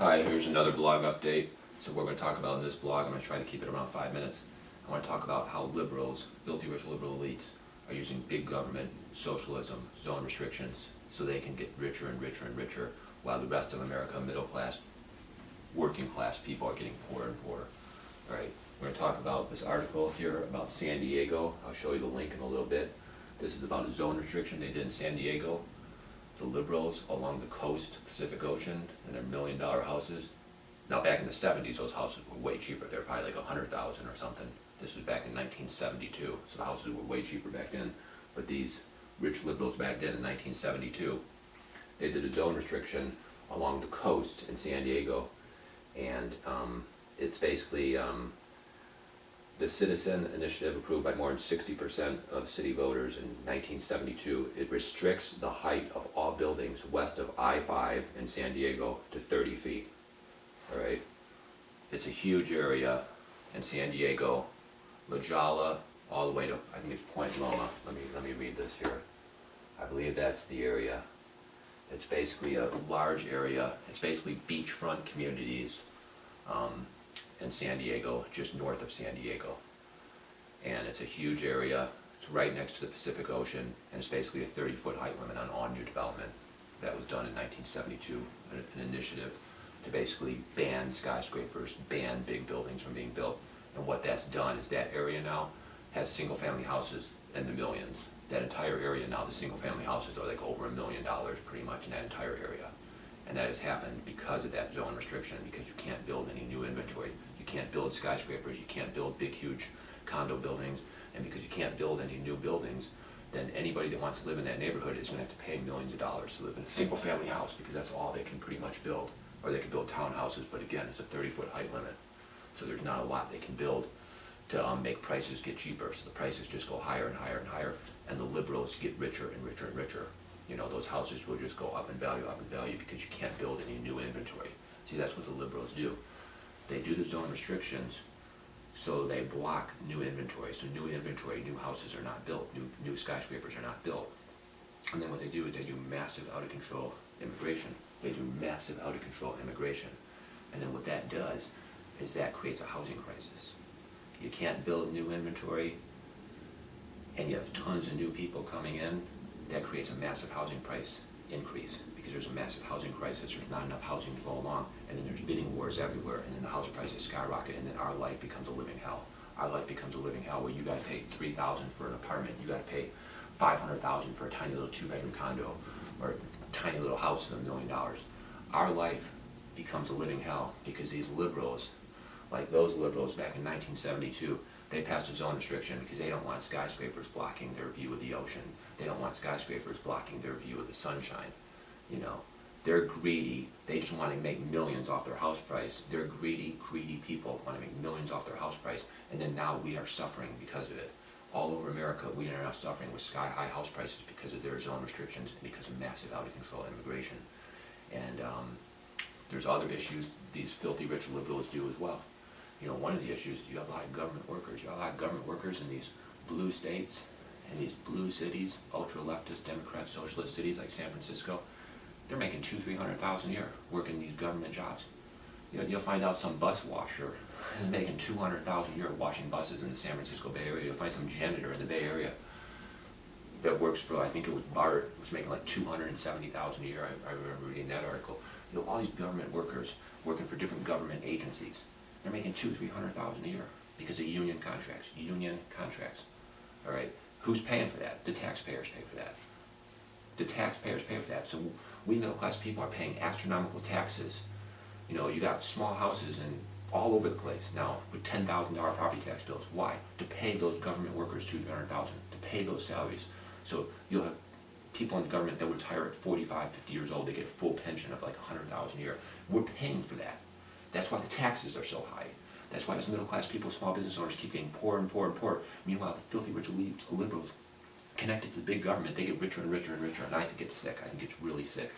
Hi, here's another blog update. So we're going to talk about in this blog, I'm going to try to keep it around 5 minutes. I want to talk about how liberals, filthy rich liberal elites, are using big government, socialism, zone restrictions, so they can get richer and richer and richer, while the rest of America, middle class, working class people are getting poorer and poorer. All right, we're going to talk about this article here about San Diego. I'll show you the link in a little bit. This is about a zone restriction they did in San Diego. The liberals along the coast, Pacific Ocean, and their $1 million houses. Now back in the 70s, those houses were way cheaper. They were probably like 100,000 or something. This was back in 1972, so the houses were way cheaper back then. But these rich liberals back then in 1972, they did a zone restriction along the coast in San Diego. And it's basically the citizen initiative approved by more than 60% of city voters in 1972. It restricts the height of all buildings west of I-5 in San Diego to 30 feet. All right, it's a huge area in San Diego, La Jolla, all the way to, I think it's Point Loma. Let me read this here. I believe that's the area. It's basically a large area. It's basically beachfront communities in San Diego, just north of San Diego. And it's a huge area. It's right next to the Pacific Ocean, and it's basically a 30-foot height limit on all new development. That was done in 1972, an initiative to basically ban skyscrapers, ban big buildings from being built. And what that's done is that area now has single-family houses in the millions. That entire area now, the single-family houses are like over $1 million pretty much in that entire area. And that has happened because of that zone restriction, because you can't build any new inventory. You can't build skyscrapers, you can't build big, huge condo buildings, and because you can't build any new buildings, then anybody that wants to live in that neighborhood is going to have to pay millions of dollars to live in a single-family house, because that's all they can pretty much build. Or they can build townhouses, but again, it's a 30-foot height limit. So there's not a lot they can build to make prices get cheaper. So the prices just go higher and higher and higher, and the liberals get richer and richer and richer. You know, those houses will just go up in value because you can't build any new inventory. See, that's what the liberals do. They do the zone restrictions, so they block new inventory. So new inventory, new houses are not built, new skyscrapers are not built. And then what they do is they do massive out-of-control immigration. They do massive out-of-control immigration. And then what that does is that creates a housing crisis. You can't build new inventory, and you have tons of new people coming in. That creates a massive housing price increase, because there's a massive housing crisis. There's not enough housing to go along, and then there's bidding wars everywhere, and then the house prices skyrocket, and then our life becomes a living hell. Our life becomes a living hell where you got to pay $3,000 for an apartment, you got to pay $500,000 for a tiny little 2-bedroom condo, or a tiny little house in $1 million. Our life becomes a living hell because these liberals, like those liberals back in 1972, they passed a zone restriction because they don't want skyscrapers blocking their view of the ocean. They don't want skyscrapers blocking their view of the sunshine. You know, they're greedy. They just want to make millions off their house price. They're greedy, greedy people want to make millions off their house price. And then now we are suffering because of it. All over America, we are now suffering with sky-high house prices because of their zone restrictions and because of massive out-of-control immigration. And there's other issues these filthy rich liberals do as well. You know, one of the issues, you have a lot of government workers. You have a lot of government workers in these blue states and these blue cities, ultra-leftist, Democrat, socialist cities like San Francisco. They're making $200,000–300,000 a year working these government jobs. You know, you'll find out some bus washer is making $200,000 a year washing buses in the San Francisco Bay Area. You'll find some janitor in the Bay Area that works for, I think it was BART, was making like $270,000 a year. I remember reading that article. You know, all these government workers working for different government agencies. They're making $200,000–300,000 a year because of union contracts. Union contracts. All right, who's paying for that? The taxpayers pay for that. The taxpayers pay for that. So we middle-class people are paying astronomical taxes. You know, you got small houses and all over the place now with $10,000 property tax bills. Why? To pay those government workers $200,000–300,000, to pay those salaries. So you'll have people in the government that retire at 45, 50 years old. They get a full pension of like $100,000 a year. We're paying for that. That's why the taxes are so high. That's why us middle-class people, small business owners keep getting poorer and poorer and poorer. Meanwhile, the filthy rich elites, liberals, connected to the big government, they get richer and richer and richer. And I think it's sick. I think it's really sick.